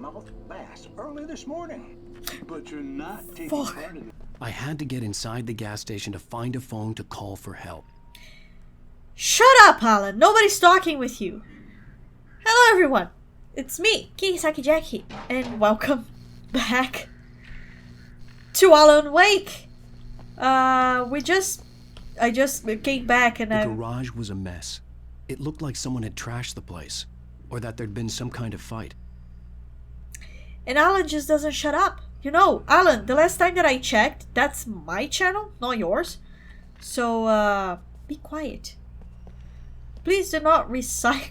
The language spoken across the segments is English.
largemouth bass early this morning. But you're not taking part in it. I had to get inside the gas station to find a phone to call for help. Shut up, Alan. Nobody's talking with you. Hello, everyone. It's me, Kisaki Jackie, and welcome back to Alan Wake. I just came back and the garage was a mess. It looked like someone had trashed the place, or that there'd been some kind of fight. And Alan just doesn't shut up. You know, Alan, the last time that I checked, that's my channel, not yours. So, be quiet. Please do not recycle.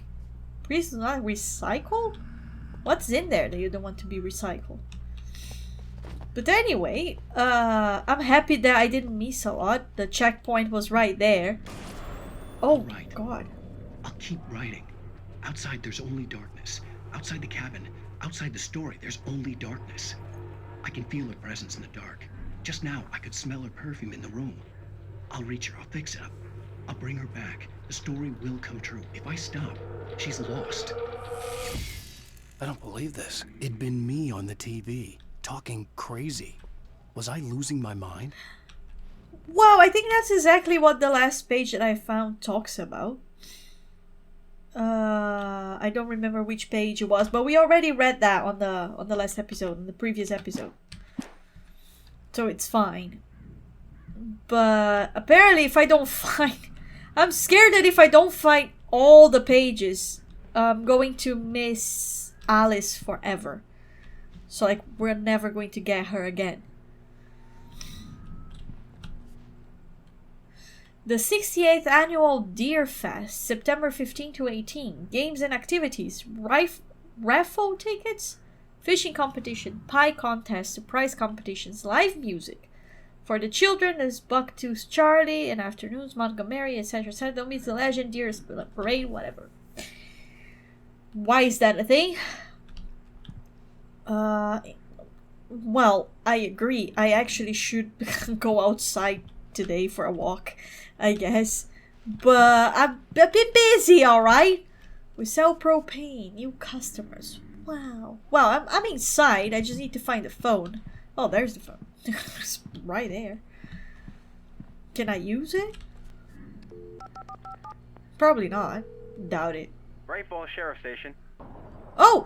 Please do not recycle? What's in there that you don't want to be recycled? But anyway, I'm happy that I didn't miss a lot. The checkpoint was right there. Oh my god. I'll keep writing. Outside there's only darkness. Outside the cabin, outside the story, there's only darkness. I can feel her presence in the dark. Just now, I could smell her perfume in the room. I'll reach her, I'll fix it up. I'll bring her back. The story will come true. If I stop, she's lost. I don't believe this. It'd been me on the TV, talking crazy. Was I losing my mind? Wow, I think that's exactly what the last page that I found talks about. I don't remember which page it was, but we already read that on the last episode, on the previous episode. So it's fine. But apparently if I don't find... I'm scared that if I don't find all the pages, I'm going to miss Alice forever. So like, we're never going to get her again. The 68th Annual Deer Fest, September 15 to 18. Games and activities, raffle tickets, fishing competition, pie contest, surprise competitions, live music. For the children, there's Bucktooth Charlie and Afternoons, Montgomery, etc. etc. Don't miss the Legend, Deer Parade, whatever. Why is that a thing? Well, I agree. I actually should go outside today for a walk, I guess. But I'm a bit busy, alright? We sell propane, new customers. Wow. Well, I'm inside. I just need to find the phone. Oh, there's the phone. It's right there. Can I use it? Probably not. Doubt it. Great Falls Sheriff Station. Oh!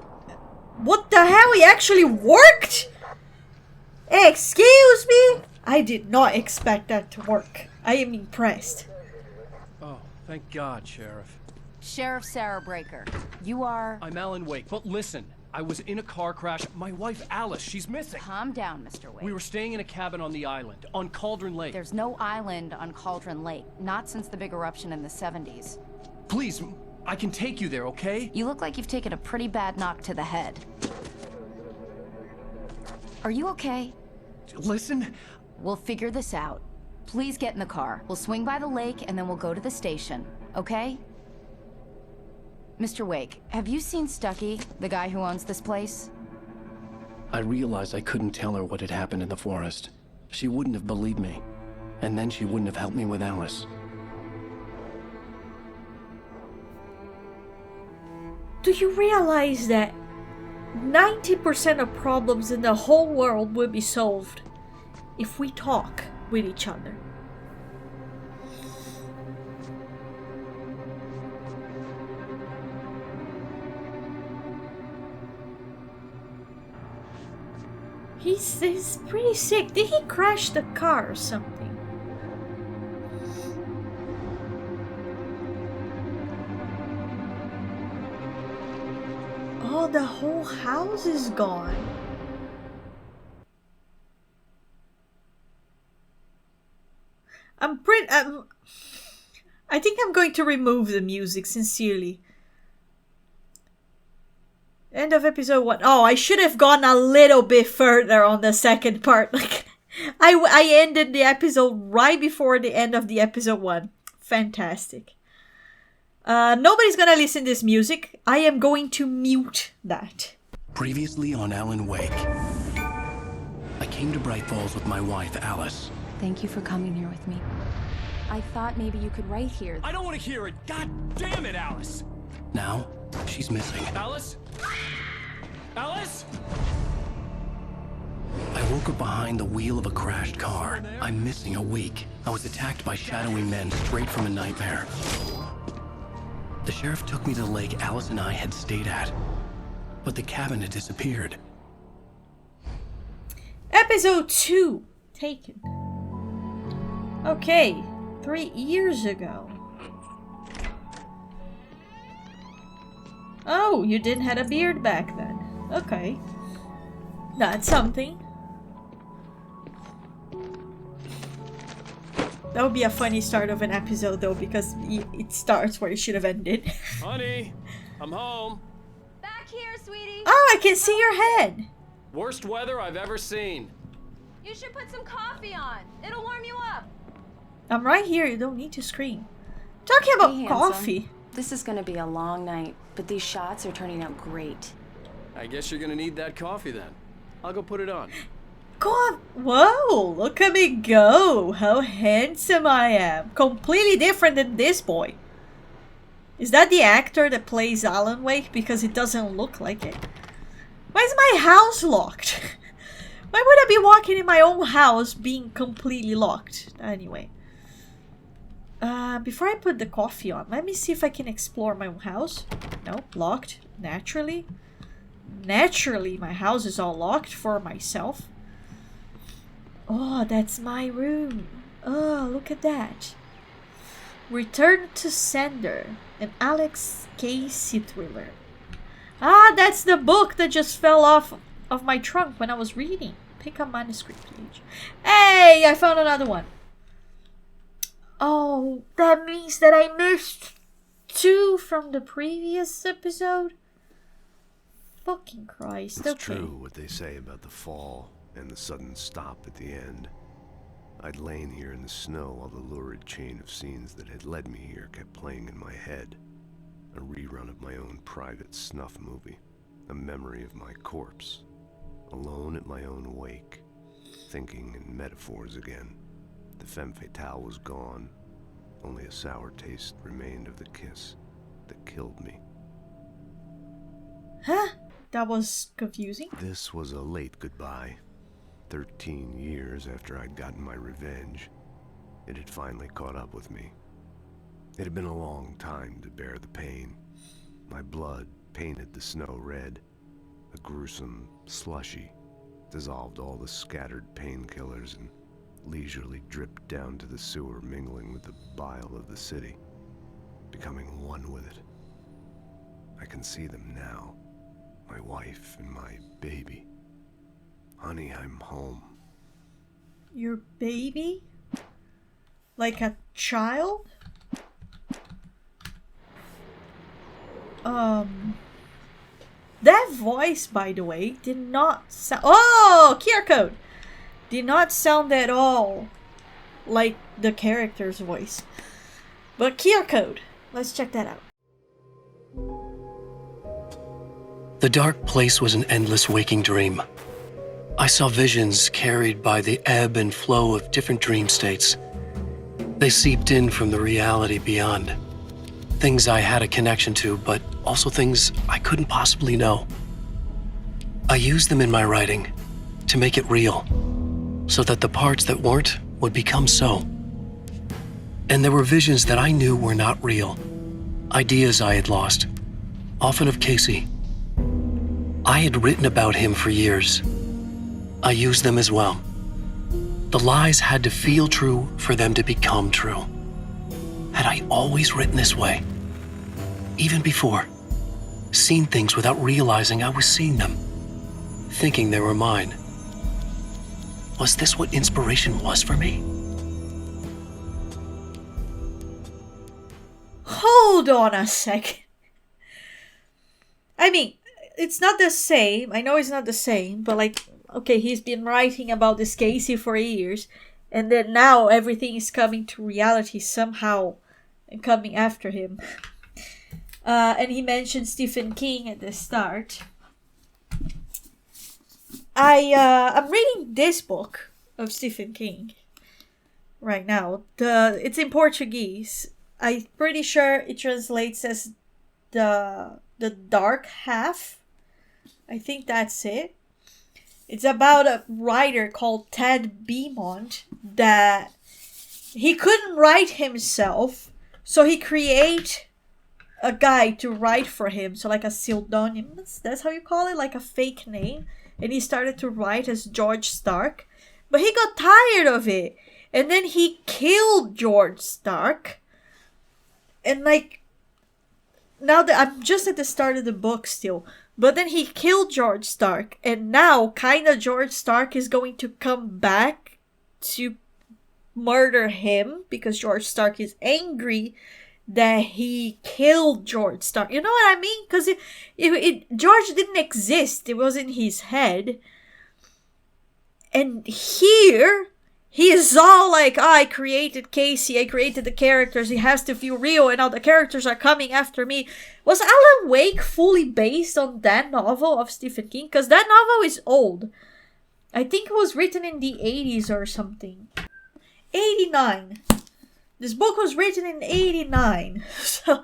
What the hell? He actually worked? Excuse me? I did not expect that to work. I am impressed. Oh, thank God, Sheriff. Sheriff Sarah Breaker. You are... I'm Alan Wake, but listen. I was in a car crash. My wife, Alice, she's missing. Calm down, Mr. Wake. We were staying in a cabin on the island, on Cauldron Lake. There's no island on Cauldron Lake. Not since the big eruption in the 70s. Please, I can take you there, okay? You look like you've taken a pretty bad knock to the head. Are you okay? Listen. We'll figure this out. Please get in the car. We'll swing by the lake and then we'll go to the station, okay? Mr. Wake, have you seen Stucky, the guy who owns this place? I realized I couldn't tell her what had happened in the forest. She wouldn't have believed me. And then she wouldn't have helped me with Alice. Do you realize that 90% of problems in the whole world will be solved if we talk with each other? He's pretty sick. Did he crash the car or something? Oh, the whole house is gone. I think I'm going to remove the music, sincerely. End of episode 1. Oh, I should have gone a little bit further on the second part. Like, I ended the episode right before the end of the episode 1. Fantastic. Nobody's gonna listen to this music. I am going to mute that. Previously on Alan Wake. I came to Bright Falls with my wife, Alice. Thank you for coming here with me. I thought maybe you could write here. I don't want to hear it. God damn it, Alice. Now, she's missing. Alice? Alice? woke up behind the wheel of a crashed car. I'm missing a week. I was attacked by shadowy men straight from a nightmare. The sheriff took me to the lake Alice and I had stayed at, but the cabin had disappeared. Episode 2. Taken. Okay. 3 years ago. Oh, you didn't have a beard back then. Okay. That's something. That would be a funny start of an episode though, because it starts where it should have ended. Honey, I'm home. Back here, sweetie. Oh, I can see your head. Worst weather I've ever seen. You should put some coffee on. It'll warm you up. I'm right here. You don't need to scream. Talking about Hey, coffee. handsome. This is gonna be a long night, but these shots are turning out great. I guess you're gonna need that coffee then. I'll go put it on. Go on. Whoa, look at me go. How handsome I am. Completely different than this boy. Is that the actor that plays Alan Wake? Because it doesn't look like it. Why is my house locked? Why would I be walking in my own house being completely locked? Anyway. Before I put the coffee on, let me see if I can explore my own house. Nope, locked. Naturally. Naturally, my house is all locked for myself. Oh, that's my room. Oh, look at that. Return to Sender, an Alex Casey thriller. Ah, that's the book that just fell off of my trunk when I was reading. Pick up manuscript page. Hey, I found another one. Oh, that means that I missed 2 from the previous episode? Fucking Christ, It's okay. true what they say about the fall and the sudden stop at the end. I'd lain here in the snow while the lurid chain of scenes that had led me here kept playing in my head. A rerun of my own private snuff movie. A memory of my corpse. Alone at my own wake. Thinking in metaphors again. The femme fatale was gone. Only a sour taste remained of the kiss that killed me. Huh? That was confusing. This was a late goodbye. 13 years after I'd gotten my revenge, it had finally caught up with me. It had been a long time to bear the pain. My blood painted the snow red. A gruesome slushy dissolved all the scattered painkillers and leisurely dripped down to the sewer, mingling with the bile of the city, becoming one with it. I can see them now. My wife and my baby. Honey, I'm home. Your baby? Like a child? That voice, by the way, did not sound... Oh! QR code! Did not sound at all like the character's voice. But QR code. Let's check that out. The dark place was an endless waking dream. I saw visions carried by the ebb and flow of different dream states. They seeped in from the reality beyond. Things I had a connection to, but also things I couldn't possibly know. I used them in my writing to make it real, so that the parts that weren't would become so. And there were visions that I knew were not real, ideas I had lost, often of Casey. I had written about him for years. I used them as well. The lies had to feel true for them to become true. Had I always written this way? Even before, seen things without realizing I was seeing them, thinking they were mine. Was this what inspiration was for me? Hold on a second. I mean, it's not the same. I know it's not the same, but like, okay, he's been writing about this Casey for years, and then now everything is coming to reality somehow and coming after him. And he mentioned Stephen King at the start. I'm reading this book of Stephen King right now. It's in Portuguese. I'm pretty sure it translates as the dark half. I think that's it. It's about a writer called Ted Beaumont that he couldn't write himself, so he create a guy to write for him, so like a pseudonym, that's how you call it, like a fake name, and he started to write as George Stark, but he got tired of it, and then he killed George Stark, and like, now that I'm just at the start of the book still, but then he killed George Stark, and now kinda George Stark is going to come back to murder him because George Stark is angry that he killed George Stark. You know what I mean? Because George didn't exist. It was in his head. And here, he is all like, I created Casey, I created the characters, he has to feel real, and now the characters are coming after me. Was Alan Wake fully based on that novel of Stephen King? Because that novel is old. I think it was written in the 80s or something. 89. This book was written in 89. So,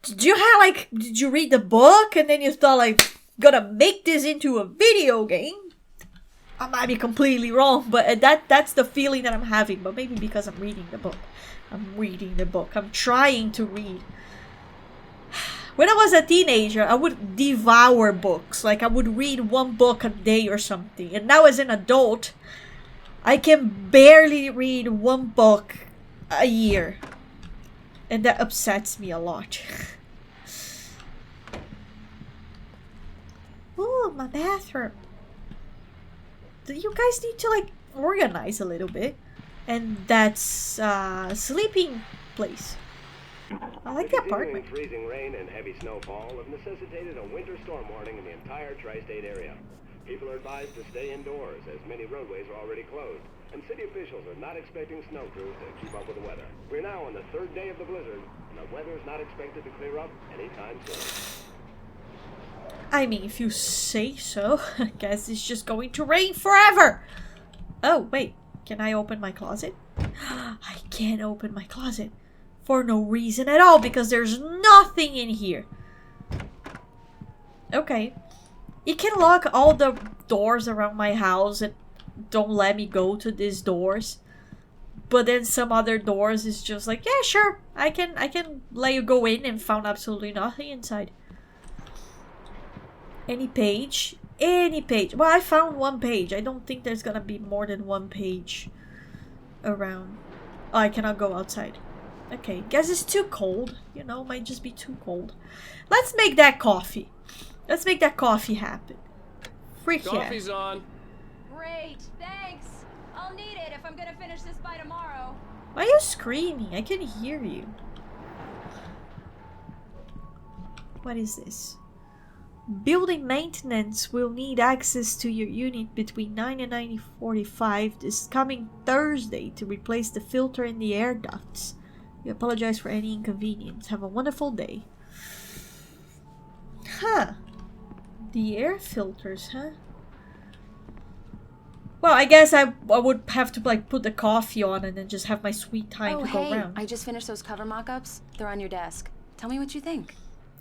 did you read the book and then you thought like, gonna make this into a video game? I might be completely wrong, but that's the feeling that I'm having. But maybe because I'm reading the book. I'm trying to read. When I was a teenager, I would devour books. Like, I would read one book a day or something. And now as an adult, I can barely read one book a year. And that upsets me a lot. Ooh, my bathroom. You guys need to, like, organize a little bit. And that's sleeping place. I like the apartment. Freezing rain and heavy snowfall have necessitated a winter storm warning in the entire tri-state area. People are advised to stay indoors as many roadways are already closed, and city officials are not expecting snow crews to keep up with the weather. We're now on the third day of the blizzard, and the weather is not expected to clear up anytime soon. I mean, if you say so, I guess it's just going to rain forever. Oh, wait. Can I open my closet? I can't open my closet. For no reason at all, because there's nothing in here. Okay. You can lock all the doors around my house and don't let me go to these doors. But then some other doors is just like, yeah, sure. I can let you go in and found absolutely nothing inside. Any page? Any page. Well, I found one page. I don't think there's gonna be more than one page around. Oh, I cannot go outside. Okay, guess it's too cold. You know, might just be too cold. Let's make that coffee. Let's make that coffee happen. Freak yeah. Coffee's on. Great, thanks. I'll need it if I'm gonna finish this by tomorrow. Why are you screaming? I can hear you. What is this? Building maintenance will need access to your unit between 9 and 9:45 this coming Thursday to replace the filter in the air ducts. We apologize for any inconvenience. Have a wonderful day. Huh. The air filters, huh? Well, I guess I would have to like put the coffee on and then just have my sweet time to go around. I just finished those cover mock-ups. They're on your desk. Tell me what you think.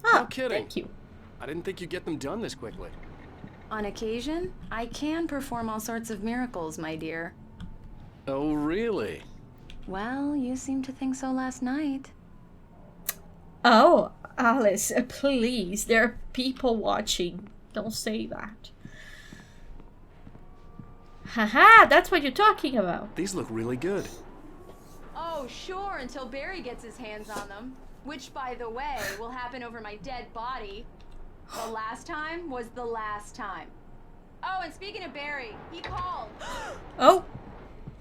Ah, No kidding. Thank you. I didn't think you'd get them done this quickly. On occasion, I can perform all sorts of miracles, my dear. Oh, really? Well, you seemed to think so last night. Oh, Alice, please. There are people watching. Don't say that. Haha, that's what you're talking about. These look really good. Oh, sure, until Barry gets his hands on them. Which, by the way, will happen over my dead body. The last time was the last time. Oh, and speaking of Barry, he called. Oh,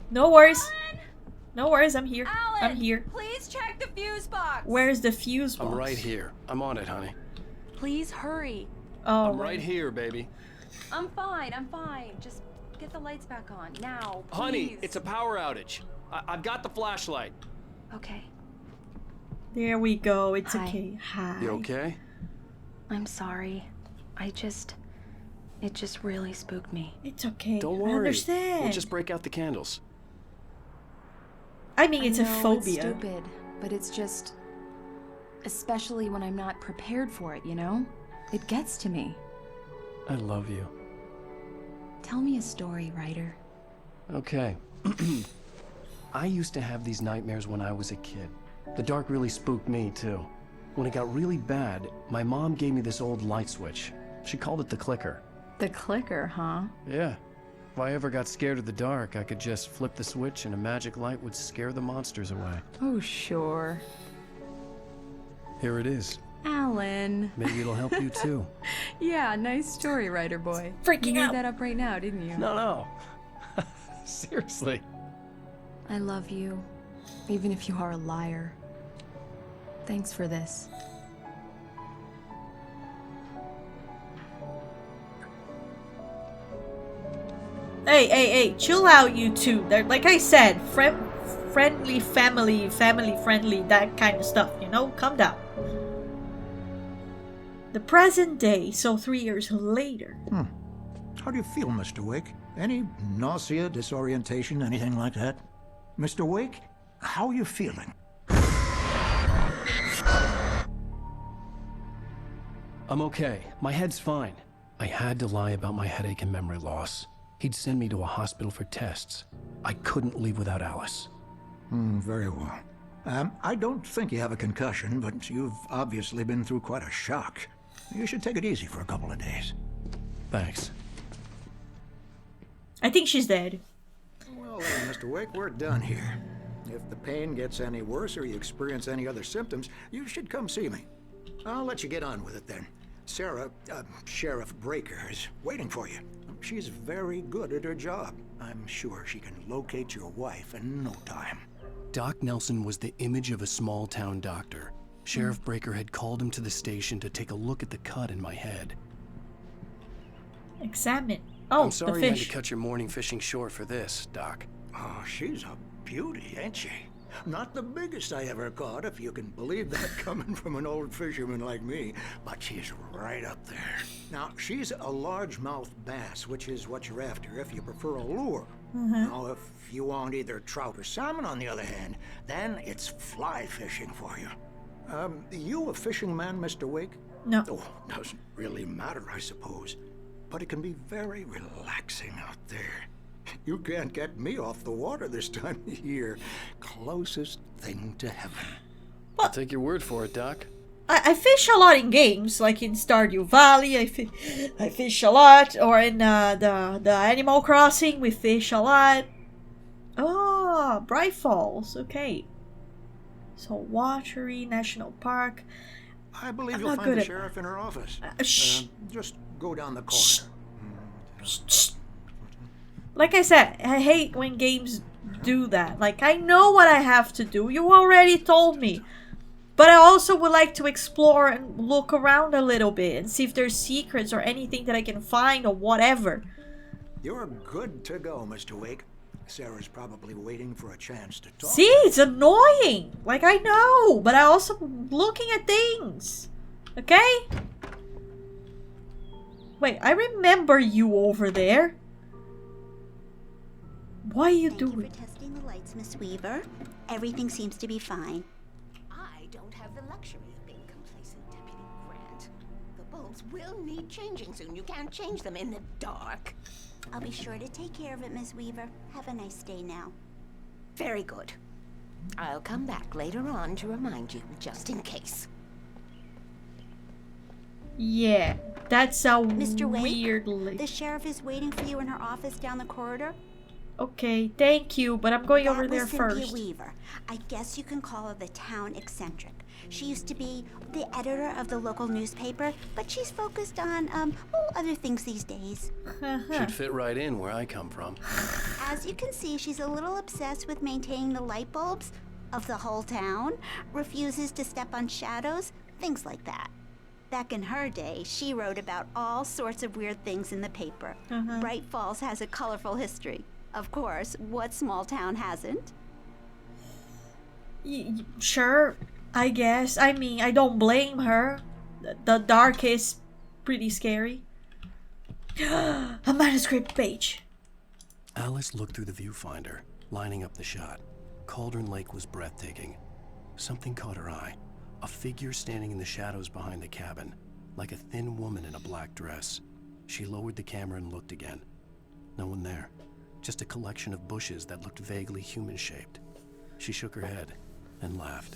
no worries. Alan! No worries, I'm here. Alan, I'm here. please check the fuse box. Where's the fuse box? I'm right here. I'm on it, honey. Please hurry. Oh, I'm right here, baby. I'm fine. Just get the lights back on. Now, please. Honey, it's a power outage. I've got the flashlight. Okay. There we go. It's Hi. okay. Hi. You okay? I'm sorry. It just really spooked me. It's okay. Don't I worry. understand. We'll just break out the candles. I mean, it's I a know phobia. It's stupid, but it's just, especially when I'm not prepared for it, you know? It gets to me. I love you. Tell me a story, writer. Okay. I used to have these nightmares when I was a kid. The dark really spooked me, too. When it got really bad, my mom gave me this old light switch. She called it the clicker. The clicker, huh? Yeah. If I ever got scared of the dark, I could just flip the switch and a magic light would scare the monsters away. Oh, sure. Here it is. Alan. Maybe it'll help you, too. Yeah, nice story, writer boy. Freaking you made out. that up right now, didn't you? No. Seriously. I love you, even if you are a liar. Thanks for this. Hey, chill out, you two. They're, like I said, friendly, family friendly, that kind of stuff, you know? Calm down. The present day, so 3 years later. How do you feel, Mr. Wake? Any nausea, disorientation, anything like that? Mr. Wake, how are you feeling? I'm okay. My head's fine. I had to lie about my headache and memory loss. He'd send me to a hospital for tests. I couldn't leave without Alice. Very well. I don't think you have a concussion, but you've obviously been through quite a shock. You should take it easy for a couple of days. Thanks. I think she's dead. Well then, Mr. Wake, we're done here. If the pain gets any worse or you experience any other symptoms, you should come see me. I'll let you get on with it then. Sarah, Sheriff Breaker, is waiting for you. She's very good at her job. I'm sure she can locate your wife in no time. Doc Nelson was the image of a small-town doctor. Sheriff Breaker had called him to the station to take a look at the cut in my head. Examine. Oh, I'm sorry the I had fish. to cut your morning fishing short for this, Doc. Oh, she's a beauty, ain't she? Not the biggest I ever caught, if you can believe that coming from an old fisherman like me, but she's right up there. Now, she's a largemouth bass, which is what you're after if you prefer a lure. Now, if you want either trout or salmon, on the other hand, then it's fly fishing for you. You a fishing man, Mr. Wake? No. Oh, doesn't really matter, I suppose. But it can be very relaxing out there. You can't get me off the water this time of year. Closest thing to heaven. I'll take your word for it, Doc. I fish a lot in games, like in Stardew Valley. I fish a lot, or in the Animal Crossing, we fish a lot. Oh, Bright Falls. Okay. So Watery National Park. I believe I'm you'll not find good the at- sheriff in her office. Shh. Just go down the corridor. Shh. Like I said, I hate when games do that. Like, I know what I have to do. You already told me. But I also would like to explore and look around a little bit and see if there's secrets or anything that I can find or whatever. You're good to go, Mr. Wake. Sarah's probably waiting for a chance to talk. See, it's annoying. Like, I know, but I also looking at things. Okay? Wait, I remember you over there. What are you doing? Thank you for testing the lights, Miss Weaver. Everything seems to be fine. I don't have the luxury of being complacent, Deputy Grant. The bulbs will need changing soon. You can't change them in the dark. I'll be sure to take care of it, Miss Weaver. Have a nice day now. Very good. I'll come back later on to remind you, just in case. Yeah, that's a Mr. Wake, weird lady. the sheriff is waiting for you in her office down the corridor. Okay, thank you, but I'm going That over there was Cynthia first. Weaver. I guess you can call her the town eccentric. She used to be the editor of the local newspaper, but she's focused on, other things these days. She'd fit right in where I come from. As you can see, she's a little obsessed with maintaining the light bulbs of the whole town, refuses to step on shadows, things like that. Back in her day, she wrote about all sorts of weird things in the paper. Bright Falls has a colorful history. Of course, what small town hasn't? Sure, I guess. I mean, I don't blame her. The dark is pretty scary. A manuscript page. Alice looked through the viewfinder, lining up the shot. Cauldron Lake was breathtaking. Something caught her eye. A figure standing in the shadows behind the cabin, like a thin woman in a black dress. She lowered the camera and looked again. No one there. Just a collection of bushes that looked vaguely human-shaped. She shook her head and laughed.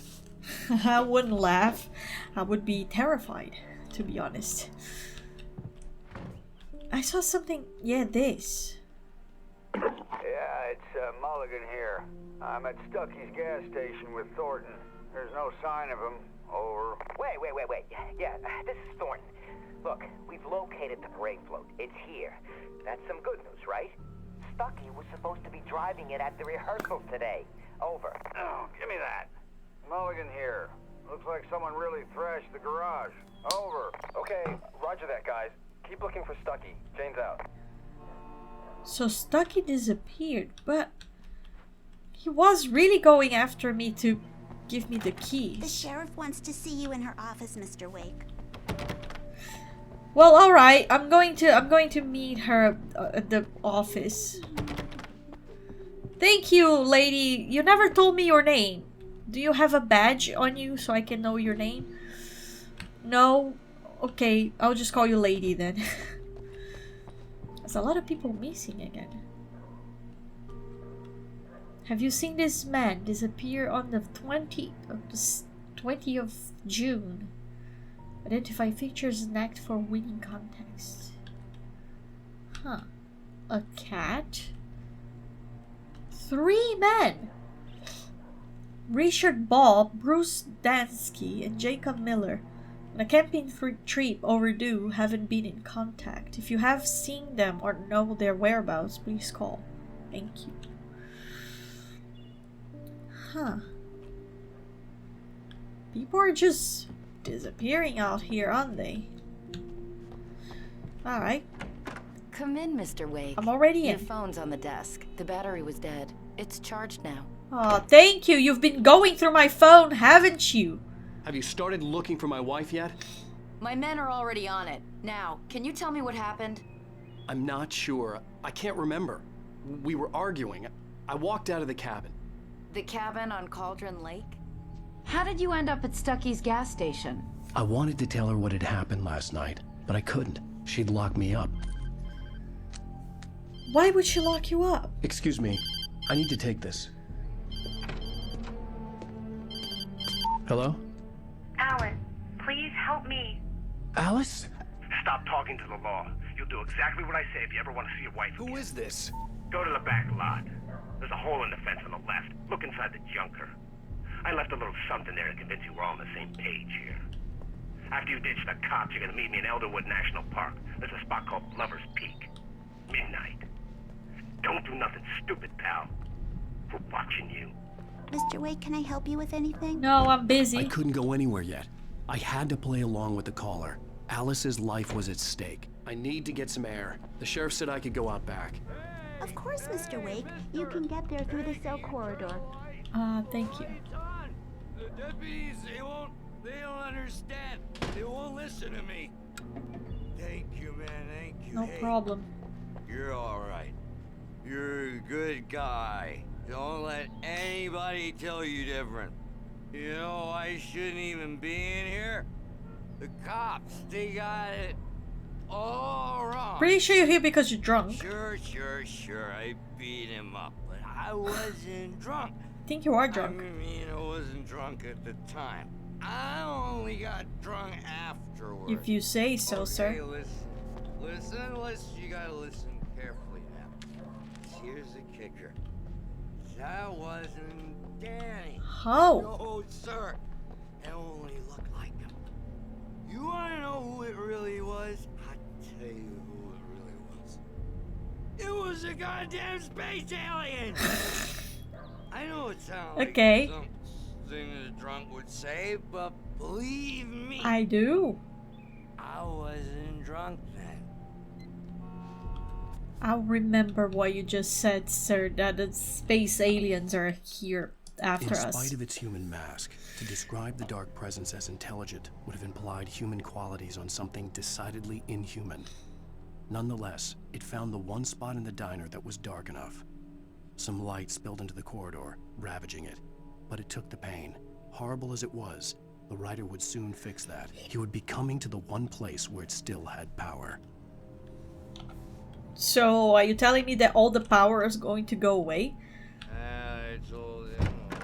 I wouldn't laugh. I would be terrified, to be honest. I saw something. Yeah, this. Yeah, it's Mulligan here. I'm at Stucky's gas station with Thornton. There's no sign of him. Over. Wait. Yeah, this is Thornton. Look, we've located the parade float. It's here. That's some good news, right? Stucky was supposed to be driving it at the rehearsal today. Over. Oh, give me that. Mulligan here. Looks like someone really thrashed the garage. Over. Okay, roger that, guys. Keep looking for Stucky. Jane's out. So Stucky disappeared, but he was really going after me to give me the keys. The sheriff wants to see you in her office, Mr. Wake. Well, all right. I'm going to meet her at the office. Thank you, lady. You never told me your name. Do you have a badge on you so I can know your name? No? Okay, I'll just call you lady then. There's a lot of people missing again. Have you seen this man disappear on the 20th of June? Identify features and act for winning contest. Huh. A cat? 3 men! Richard Ball, Bruce Dansky, and Jacob Miller. On a camping trip overdue, haven't been in contact. If you have seen them or know their whereabouts, please call. Thank you. Huh. People are just disappearing out here, aren't they? Alright. Come in, Mr. Wake. I'm already Your in. phone's on the desk. The battery was dead. It's charged now. Oh, thank you. You've been going through my phone, haven't you? Have you started looking for my wife yet? My men are already on it. Now, can you tell me what happened? I'm not sure. I can't remember. We were arguing. I walked out of the cabin. The cabin on Cauldron Lake? How did you end up at Stucky's gas station? I wanted to tell her what had happened last night, but I couldn't. She'd lock me up. Why would she lock you up? Excuse me. I need to take this. Hello? Alan, please help me. Alice? Stop talking to the law. You'll do exactly what I say if you ever want to see your wife again. Who is this? Go to the back lot. There's a hole in the fence on the left. Look inside the junker. I left a little something there to convince you we're all on the same page here. After you ditch the cops, you're gonna meet me in Elderwood National Park. There's a spot called Lover's Peak. Midnight. Don't do nothing stupid, pal. We're watching you. Mr. Wake, can I help you with anything? No, I'm busy. I couldn't go anywhere yet. I had to play along with the caller. Alice's life was at stake. I need to get some air. The sheriff said I could go out back. Of course, Mr. Wake. You can get there through the cell corridor. Thank you. The deputies, they don't understand. They won't listen to me. Thank you, man, thank you. No problem. You're all right. You're a good guy. Don't let anybody tell you different. You know, I shouldn't even be in here. The cops, they got it all wrong. Pretty sure you're here because you're drunk. Sure. I beat him up, but I wasn't drunk. I think you are drunk. I mean, I wasn't drunk at the time. I only got drunk afterwards. If you say so, okay, sir. Listen, you gotta listen carefully now. Here's the kicker. That wasn't Danny. How? No, sir. It only looked like him. You wanna know who it really was? I'll tell you who it really was. It was a goddamn space alien! I know it sounds like something a drunk would say, but believe me. I do. I wasn't drunk then. I'll remember what you just said, sir, that the space aliens are here after us. In spite of its human mask, to describe the dark presence as intelligent would have implied human qualities on something decidedly inhuman. Nonetheless, it found the one spot in the diner that was dark enough. Some light spilled into the corridor, ravaging it. But it took the pain. Horrible as it was, the writer would soon fix that. He would be coming to the one place where it still had power. So, are you telling me that all the power is going to go away?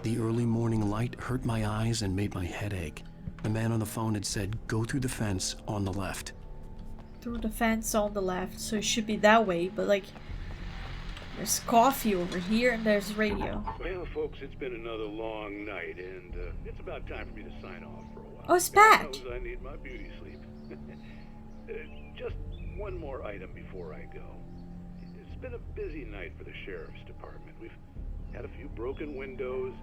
The early morning light hurt my eyes and made my head ache. The man on the phone had said, go through the fence on the left. Through the fence on the left, so it should be that way, but like... There's coffee over here and there's radio. Well, folks, it's been another long night, and it's about time for me to sign off for a while. Oh, it's Pat! God knows I need my beauty sleep. Just one more item before I go. It's been a busy night for the sheriff's department. We've had a few broken windows,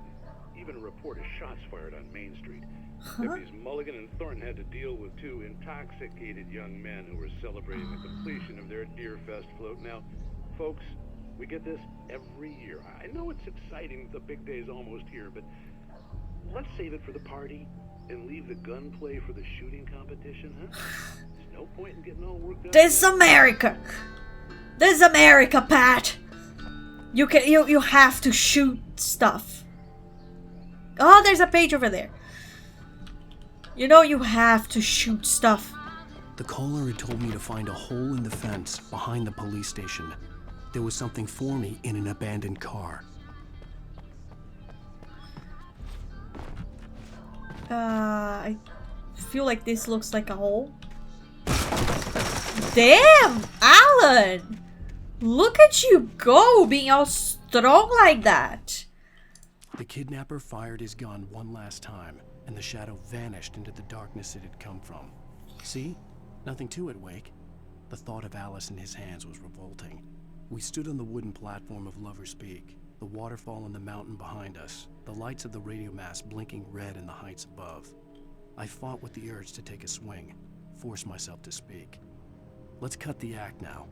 even a report of shots fired on Main Street. Deputies Mulligan and Thornton had to deal with two intoxicated young men who were celebrating the completion of their Deer Fest float. Now, folks, we get this every year. I know it's exciting, the big day's almost here, but let's save it for the party and leave the gunplay for the shooting competition, huh? There's no point in getting all worked up. This is America! This is America, Pat! You have to shoot stuff. Oh, there's a page over there. You know you have to shoot stuff. The caller had told me to find a hole in the fence behind the police station. There was something for me in an abandoned car. I feel like this looks like a hole. Damn, Alan! Look at you go, being all strong like that. The kidnapper fired his gun one last time, and the shadow vanished into the darkness it had come from. See? Nothing to it, Wake. The thought of Alice in his hands was revolting. We stood on the wooden platform of Lover's Peak, the waterfall and the mountain behind us, the lights of the radio mast blinking red in the heights above. I fought with the urge to take a swing, force myself to speak. Let's cut the act now.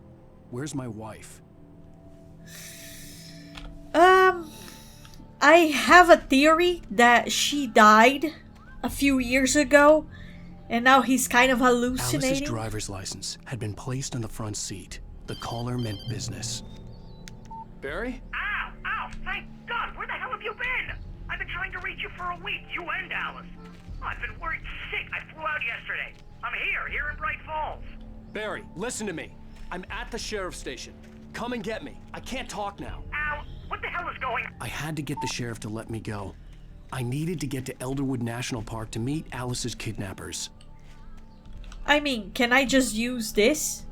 Where's my wife? I have a theory that she died a few years ago, and now he's kind of hallucinating. Alice's driver's license had been placed on the front seat. The caller meant business. Barry? Ow! Ow! Thank God! Where the hell have you been? I've been trying to reach you for a week, you and Alice. I've been worried sick. I flew out yesterday. I'm here in Bright Falls. Barry, listen to me. I'm at the sheriff's station. Come and get me. I can't talk now. Ow! What the hell is going on? I had to get the sheriff to let me go. I needed to get to Elderwood National Park to meet Alice's kidnappers. I mean, can I just use this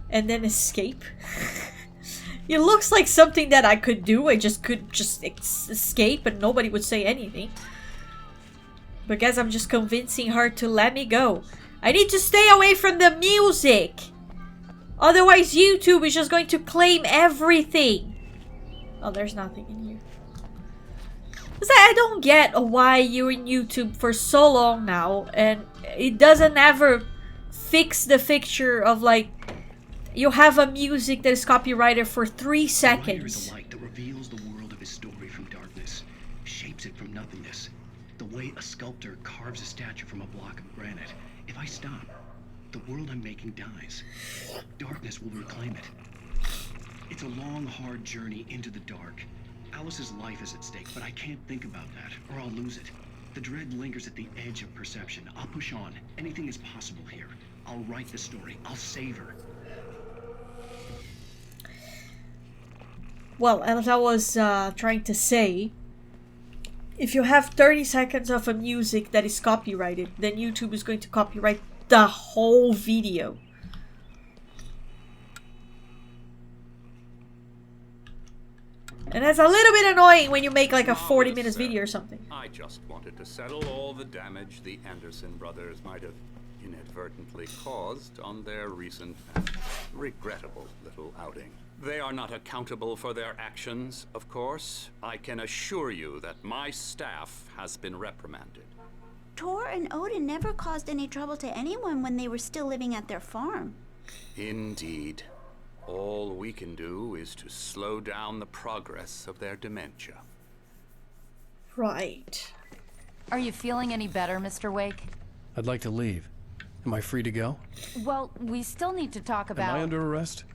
and then escape? It looks like something that I could do. I could just escape and nobody would say anything. But guess I'm just convincing her to let me go. I need to stay away from the music. Otherwise, YouTube is just going to claim everything. Oh, there's nothing in here. I don't get why you're in YouTube for so long now and it doesn't ever fix the fixture of like you have a music that is copyrighted for 3 seconds. The writer is a light that reveals the world of his story from darkness, shapes it from nothingness. The way a sculptor carves a statue from a block of granite. If I stop, the world I'm making dies. Darkness will reclaim it. It's a long, hard journey into the dark. Alice's life is at stake, but I can't think about that, or I'll lose it. The dread lingers at the edge of perception. I'll push on. Anything is possible here. I'll write the story. I'll save her. Well, as I was trying to say, if you have 30 seconds of a music that is copyrighted, then YouTube is going to copyright the whole video. And that's a little bit annoying when you make like a 40-minute video or something. I just wanted to settle all the damage the Anderson brothers might have inadvertently caused on their recent and regrettable little outing. They are not accountable for their actions, of course. I can assure you that my staff has been reprimanded. Tor and Odin never caused any trouble to anyone when they were still living at their farm. Indeed. All we can do is to slow down the progress of their dementia. Right. Are you feeling any better, Mr. Wake? I'd like to leave. Am I free to go? Well, we still need to talk about... Am I under arrest?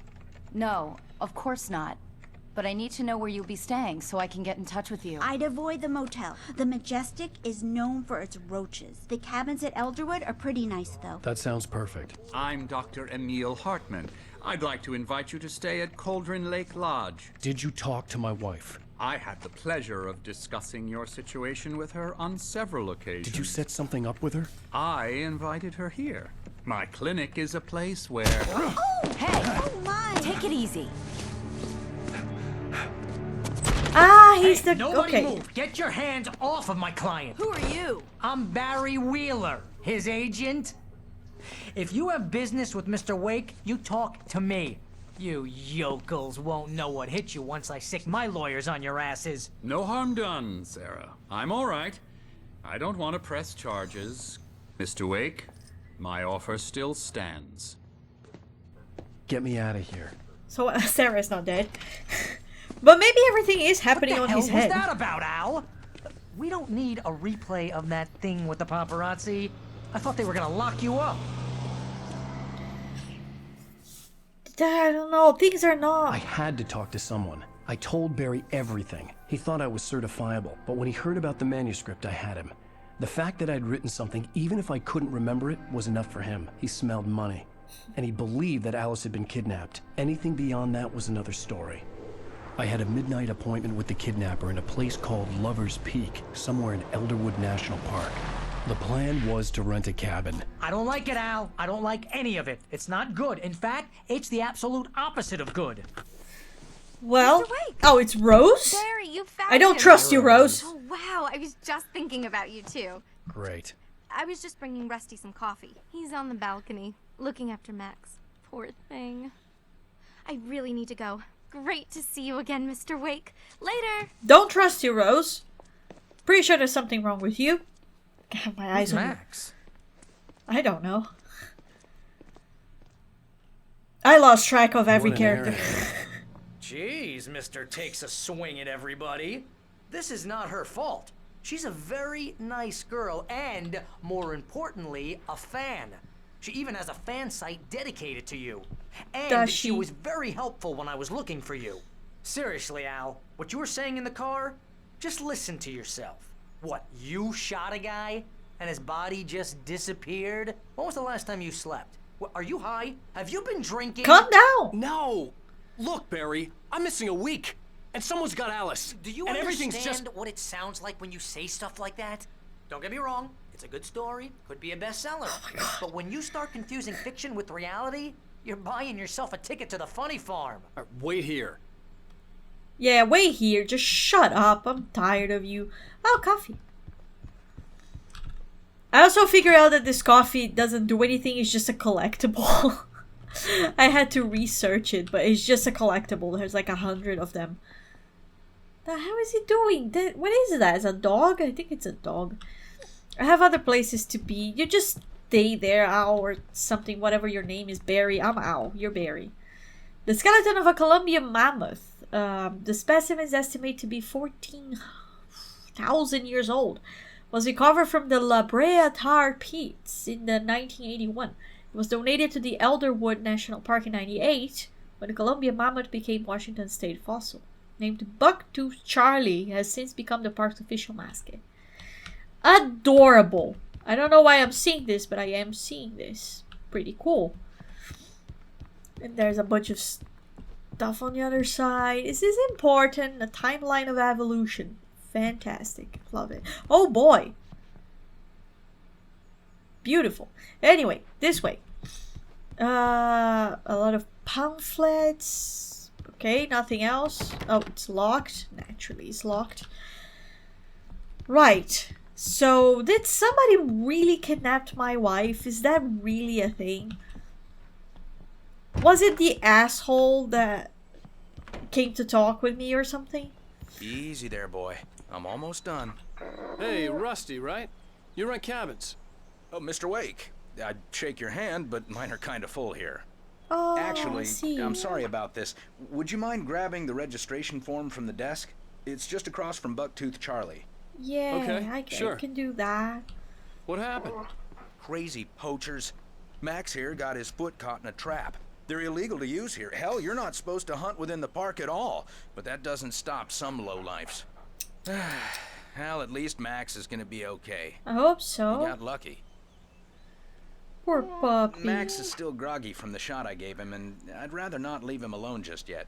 No, of course not. But I need to know where you'll be staying so I can get in touch with you. I'd avoid the motel. The Majestic is known for its roaches. The cabins at Elderwood are pretty nice, though. That sounds perfect. I'm Dr. Emil Hartman. I'd like to invite you to stay at Cauldron Lake Lodge. Did you talk to my wife? I had the pleasure of discussing your situation with her on several occasions. Did you set something up with her? I invited her here. My clinic is a place where... Oh, hey! Oh my! Take it easy. Ah, he's Hey, the... nobody Okay. move. Get your hands off of my client. Who are you? I'm Barry Wheeler, his agent. If you have business with Mr. Wake, you talk to me. You yokels won't know what hit you once I sick my lawyers on your asses. No harm done, Sarah. I'm all right. I don't want to press charges. Mr. Wake, my offer still stands. Get me out of here. So Sarah's not dead. But maybe everything is happening on his head. What the hell was that about, Al? We don't need a replay of that thing with the paparazzi. I thought they were gonna lock you up. I don't know. Things are I not. had to talk to someone. I told Barry everything. He thought I was certifiable, but when he heard about the manuscript, I had him. The fact that I'd written something, even if I couldn't remember it, was enough for him. He smelled money. And he believed that Alice had been kidnapped. Anything beyond that was another story. I had a midnight appointment with the kidnapper in a place called Lover's Peak, somewhere in Elderwood National Park. The plan was to rent a cabin. I don't like it, Al. I don't like any of it. It's not good. In fact, it's the absolute opposite of good. Well, oh, it's Rose? Barry, you found I don't him. trust you, Rose. Oh, wow. I was just thinking about you, too. Great. I was just bringing Rusty some coffee. He's on the balcony, looking after Max. Poor thing. I really need to go. Great to see you again, Mr. Wake. Later. Don't trust you, Rose. Pretty sure there's something wrong with you. God, my eyes Who's on you. Max? I don't know. I lost track of every character. Jeez, Mr. Takes a swing at everybody. This is not her fault. She's a very nice girl and, more importantly, a fan. She even has a fan site dedicated to you. And Does she she? was very helpful when I was looking for you. Seriously, Al, what you were saying in the car? Just listen to yourself. What, you shot a guy and his body just disappeared? When was the last time you slept? What, are you high? Have you been drinking? Calm down. No! Look, Barry, I'm missing a week. And someone's got Alice. Do you and understand everything's just... what it sounds like when you say stuff like that? Don't get me wrong, it's a good story, could be a bestseller. But when you start confusing fiction with reality, you're buying yourself a ticket to the funny farm. Wait here. Yeah, wait here. Just shut up. I'm tired of you. Oh, coffee. I also figured out that this coffee doesn't do anything. It's just a collectible. I had to research it, but it's just a collectible. There's like 100 of them. The hell is he doing? What is that? Is a dog? I think it's a dog. I have other places to be. You just stay there, Al, or something. Whatever your name is, Barry. I'm Al. You're Barry. The skeleton of a Colombian mammoth. The specimen is estimated to be 14,000 years old. Was recovered from the La Brea tar pits in the 1981. It was donated to the Elderwood National Park in 98 when the Colombian mammoth became Washington state fossil. Named Bucktooth Charlie, has since become the park's official mascot. Adorable. I don't know why I'm seeing this, but I am seeing this. Pretty cool. And there's a bunch of stuff on the other side. Is this important? A timeline of evolution. Fantastic. Love it. Oh boy. Beautiful. Anyway, this way. A lot of pamphlets. Okay, nothing else. Oh, it's locked. Naturally, it's locked. Right. So, did somebody really kidnap my wife? Is that really a thing? Was it the asshole that came to talk with me or something? Easy there, boy. I'm almost done. Hey, Rusty, right? You rent cabins. Oh, Mr. Wake. I'd shake your hand, but mine are kind of full here. Oh, Actually, I see. I'm sorry about this. Would you mind grabbing the registration form from the desk? It's just across from Bucktooth Charlie. Yeah, Okay, I can do that. What happened? Crazy poachers. Max here got his foot caught in a trap. They're illegal to use here. Hell, you're not supposed to hunt within the park at all. But that doesn't stop some lowlifes. Well, at least Max is gonna be okay. I hope so. He got lucky. Poor puppy. Max is still groggy from the shot I gave him, and I'd rather not leave him alone just yet.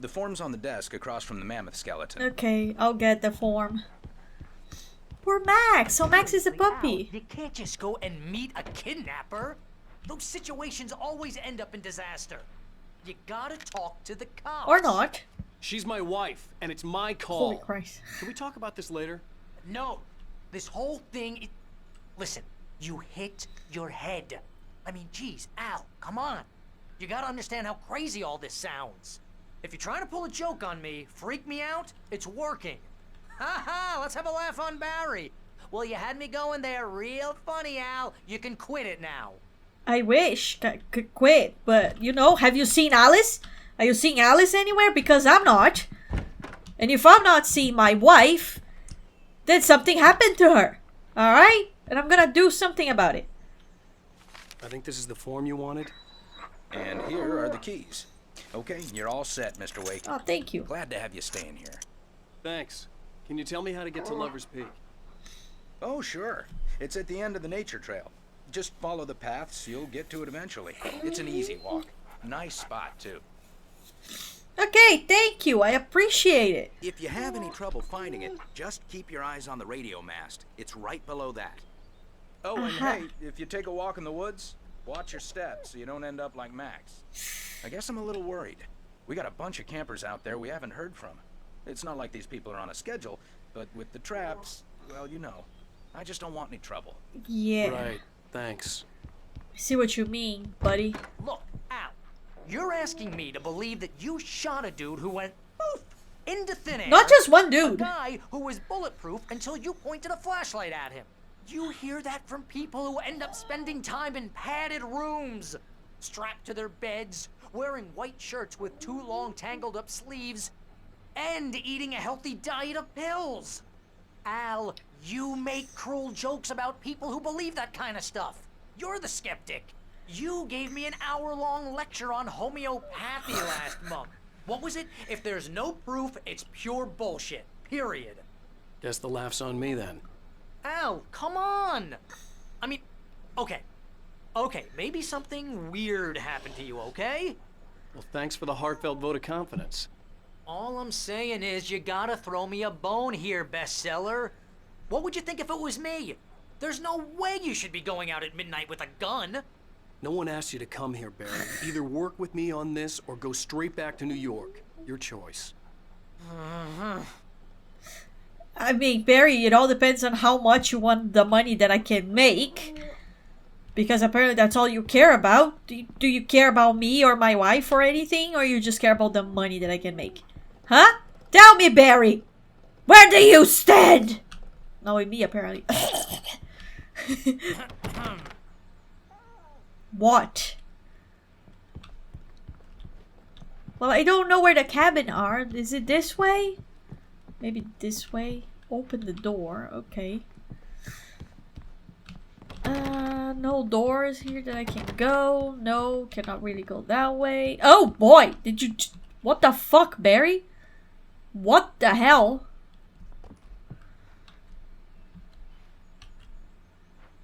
The form's on the desk across from the mammoth skeleton. Okay, I'll get the form. Poor Max. So Max is a puppy. You can't just go and meet a kidnapper. Those situations always end up in disaster. You gotta talk to the cops. Or not. She's my wife, and it's my call. Holy Christ. Can we talk about this later? No. This whole thing... Listen, you hit your head. I mean, geez, Al, come on. You gotta understand how crazy all this sounds. If you're trying to pull a joke on me, freak me out, it's working. Ha ha, let's have a laugh on Barry. Well, you had me going there real funny, Al. You can quit it now. I wish I could quit, but you know, have you seen Alice? Are you seeing Alice anywhere? Because I'm not. And if I'm not seeing my wife, then something happened to her. Alright? And I'm gonna do something about it. I think this is the form you wanted. And here are the keys. Okay, you're all set, Mr. Wake. Oh, thank you. Glad to have you staying here. Thanks. Can you tell me how to get to Lover's Peak? Oh, sure. It's at the end of the nature trail. Just follow the paths, you'll get to it eventually. It's an easy walk. Nice spot, too. Okay, thank you. I appreciate it. If you have any trouble finding it, just keep your eyes on the radio mast. It's right below that. Oh, and hey, if you take a walk in the woods, watch your steps so you don't end up like Max. I guess I'm a little worried. We got a bunch of campers out there we haven't heard from. It's not like these people are on a schedule, but with the traps, well, you know. I just don't want any trouble. Yeah. Right. Thanks. I see what you mean, buddy. Look, Al, you're asking me to believe that you shot a dude who went poof into thin air. Not just one dude. A guy who was bulletproof until you pointed a flashlight at him. You hear that from people who end up spending time in padded rooms, strapped to their beds, wearing white shirts with too long tangled up sleeves, and eating a healthy diet of pills. Al, you make cruel jokes about people who believe that kind of stuff. You're the skeptic. You gave me an hour-long lecture on homeopathy last month. What was it? If there's no proof, it's pure bullshit. Period. Guess the laugh's on me then. Al, come on! I mean, okay. Okay, maybe something weird happened to you, okay? Well, thanks for the heartfelt vote of confidence. All I'm saying is you gotta throw me a bone here, bestseller. What would you think if it was me? There's no way you should be going out at midnight with a gun. No one asked you to come here, Barry. Either work with me on this or go straight back to New York. Your choice. I mean, Barry, it all depends on how much you want the money that I can make. Because apparently that's all you care about. Do you care about me or my wife or anything? Or you just care about the money that I can make? Huh? Tell me, Barry! Where do you stand? Knowing me, apparently. What? Well, I don't know where the cabin are. Is it this way? Maybe this way? Open the door. Okay. No doors here that I can go. No, cannot really go that way. Oh boy! Did you... What the fuck, Barry? What the hell?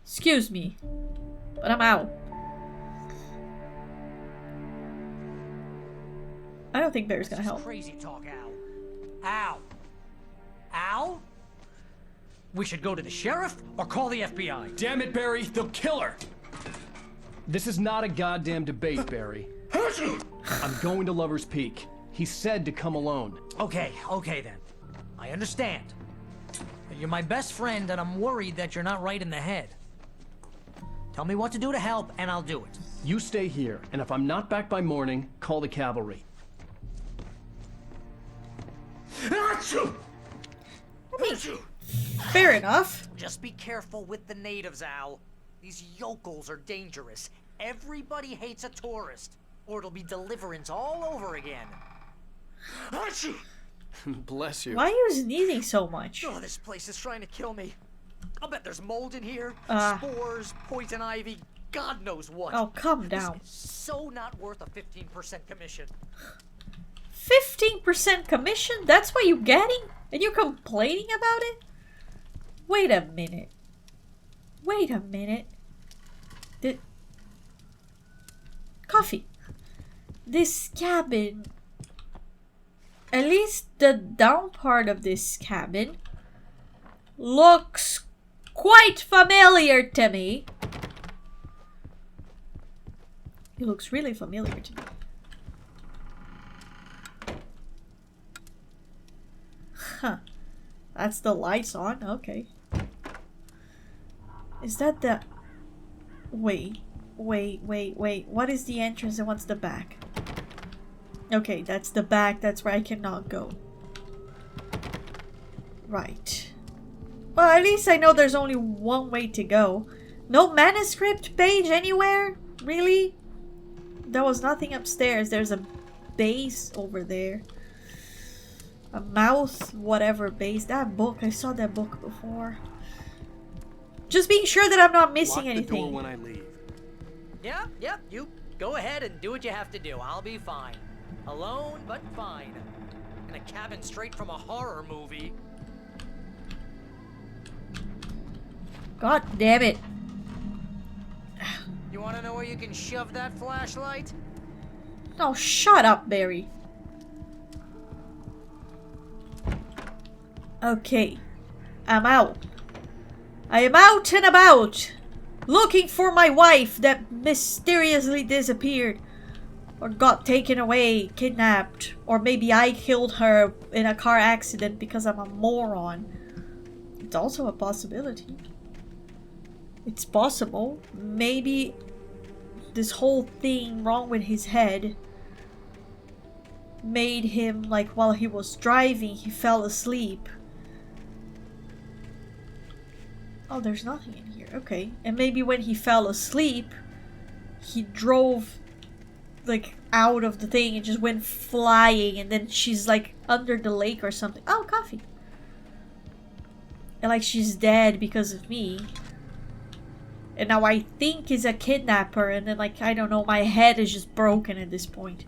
Excuse me. But I'm out. I don't think Barry's gonna help. Crazy talk, Al. Al? Al? We should go to the sheriff or call the FBI. Damn it, Barry! They'll kill her! This is not a goddamn debate, Barry. I'm going to Lover's Peak. He said to come alone. Okay then. I understand. You're my best friend and I'm worried that you're not right in the head. Tell me what to do to help and I'll do it. You stay here, and if I'm not back by morning, call the cavalry. Fair enough. Just be careful with the natives, Al. These yokels are dangerous. Everybody hates a tourist, or it'll be deliverance all over again. Bless you. Why are you sneezing so much? Oh, this place is trying to kill me. I'll bet there's mold in here, spores, poison ivy, God knows what. Oh, calm down. This is so not worth a 15% commission. 15% commission? That's what you're getting? And you're complaining about it? Wait a minute. Wait a minute. Coffee. This cabin, at least the down part of this cabin, looks quite familiar to me. It looks really familiar to me. Huh. That's the lights on. Okay. Is that the... Wait. What is the entrance and what's the back? Okay, that's the back. That's where I cannot go. Right. Well, at least I know there's only one way to go. No manuscript page anywhere? Really? There was nothing upstairs. There's a base over there. A mouth, whatever base. That book, I saw that book before. Just being sure that I'm not missing anything. Lock the door when I leave. Yep, you go ahead and do what you have to do. I'll be fine. Alone, but fine. In a cabin straight from a horror movie. God damn it. You want to know where you can shove that flashlight? No, shut up, Barry. Okay. I'm out. I am out and about, looking for my wife that mysteriously disappeared, or got taken away, kidnapped, or maybe I killed her in a car accident because I'm a moron. It's also a possibility. It's possible. Maybe this whole thing wrong with his head made him, like, while he was driving, he fell asleep. Oh, there's nothing in here. Okay. And maybe when he fell asleep, he drove, like, out of the thing and just went flying, and then she's, like, under the lake or something. Oh, coffee. And, like, she's dead because of me. And now I think he's a kidnapper, and then, like, I don't know, my head is just broken at this point.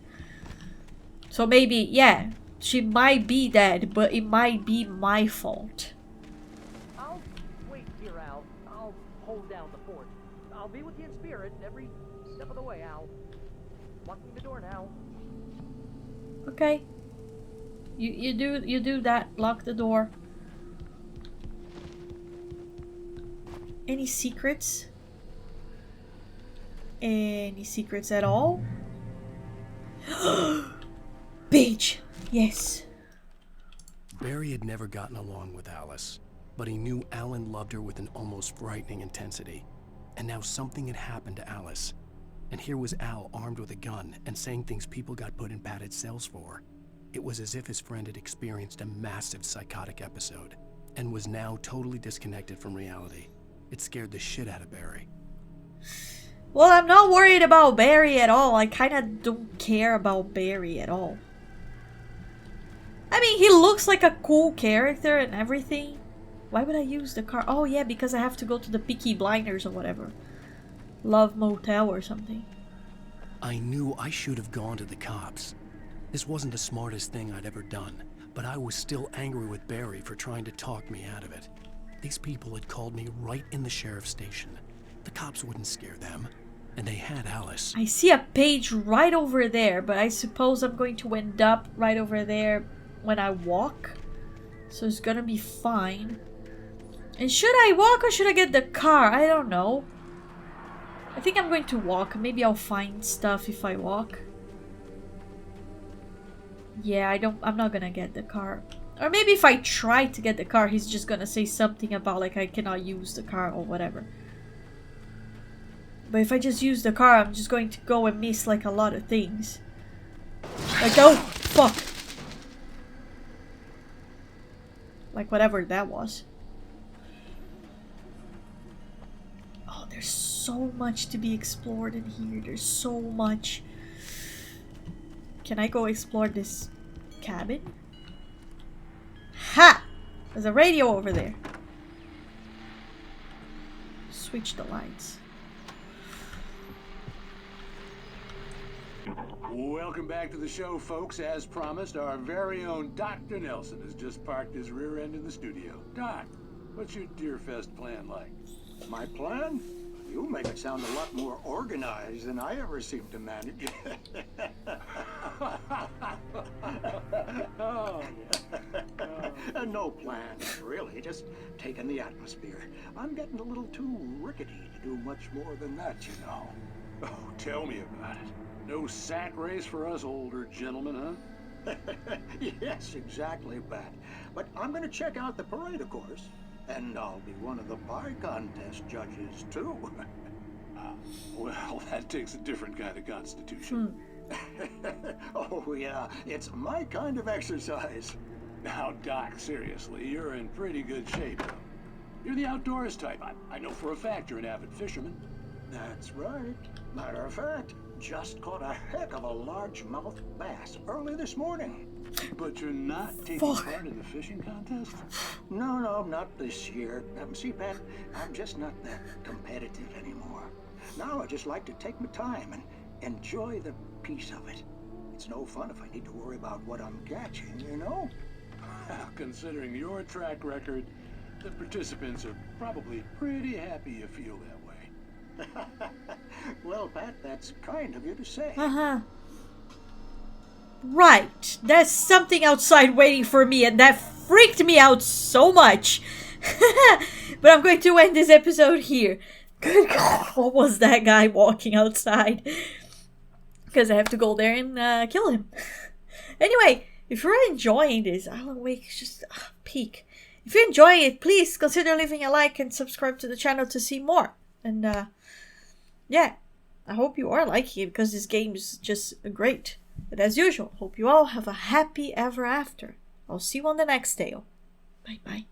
So maybe, yeah, she might be dead, but it might be my fault. Hold down the fort. I'll be with you in spirit every step of the way, Al. Locking the door now. Okay. You do that. Lock the door. Any secrets? Any secrets at all? Bitch. Yes. Barry had never gotten along with Alice, but he knew Alan loved her with an almost frightening intensity. And now something had happened to Alice. And here was Al armed with a gun and saying things people got put in padded cells for. It was as if his friend had experienced a massive psychotic episode and was now totally disconnected from reality. It scared the shit out of Barry. Well, I'm not worried about Barry at all. I kind of don't care about Barry at all. I mean, he looks like a cool character and everything. Why would I use the car? Oh yeah, because I have to go to the Peaky Blinders or whatever. Love Motel or something. I knew I should have gone to the cops. This wasn't the smartest thing I'd ever done, but I was still angry with Barry for trying to talk me out of it. These people had called me right in the sheriff's station. The cops wouldn't scare them, and they had Alice. I see a page right over there, but I suppose I'm going to end up right over there when I walk. So it's gonna be fine. And should I walk or should I get the car? I don't know. I think I'm going to walk. Maybe I'll find stuff if I walk. Yeah, I'm not gonna get the car. Or maybe if I try to get the car, he's just gonna say something about, like, I cannot use the car or whatever. But if I just use the car, I'm just going to go and miss, like, a lot of things. Like, oh, fuck. Like, whatever that was. Oh, there's so much to be explored in here. There's so much. Can I go explore this cabin? Ha! There's a radio over there. Switch the lights. Welcome back to the show, folks. As promised, our very own Dr. Nelson has just parked his rear end in the studio. Doc, what's your Deerfest plan like? My plan? You make it sound a lot more organized than I ever seem to manage. Oh, No plans, really. Just taking the atmosphere. I'm getting a little too rickety to do much more than that, you know. Oh, tell me about it. No sack race for us older gentlemen, huh? Yes, exactly, Pat. But I'm going to check out the parade, of course. And I'll be one of the pie contest judges, too. Well, that takes a different kind of constitution. Oh, yeah. It's my kind of exercise. Now, Doc, seriously, you're in pretty good shape. You're the outdoors type. I know for a fact you're an avid fisherman. That's right. Matter of fact, just caught a heck of a largemouth bass early this morning. But you're not taking part in the fishing contest? No, not this year. See, Pat, I'm just not that competitive anymore. Now I just like to take my time and enjoy the peace of it. It's no fun if I need to worry about what I'm catching, you know? Considering your track record, the participants are probably pretty happy you feel that way. Well, Pat, that's kind of you to say. Right. There's something outside waiting for me, and that freaked me out so much. But I'm going to end this episode here. Good God, what was that guy walking outside? Because I have to go there and kill him. Anyway, if you're enjoying this, Alan Wake is just peak. If you're enjoying it, please consider leaving a like and subscribe to the channel to see more. And yeah, I hope you are liking it because this game is just great. But as usual, hope you all have a happy ever after. I'll see you on the next tale. Bye bye.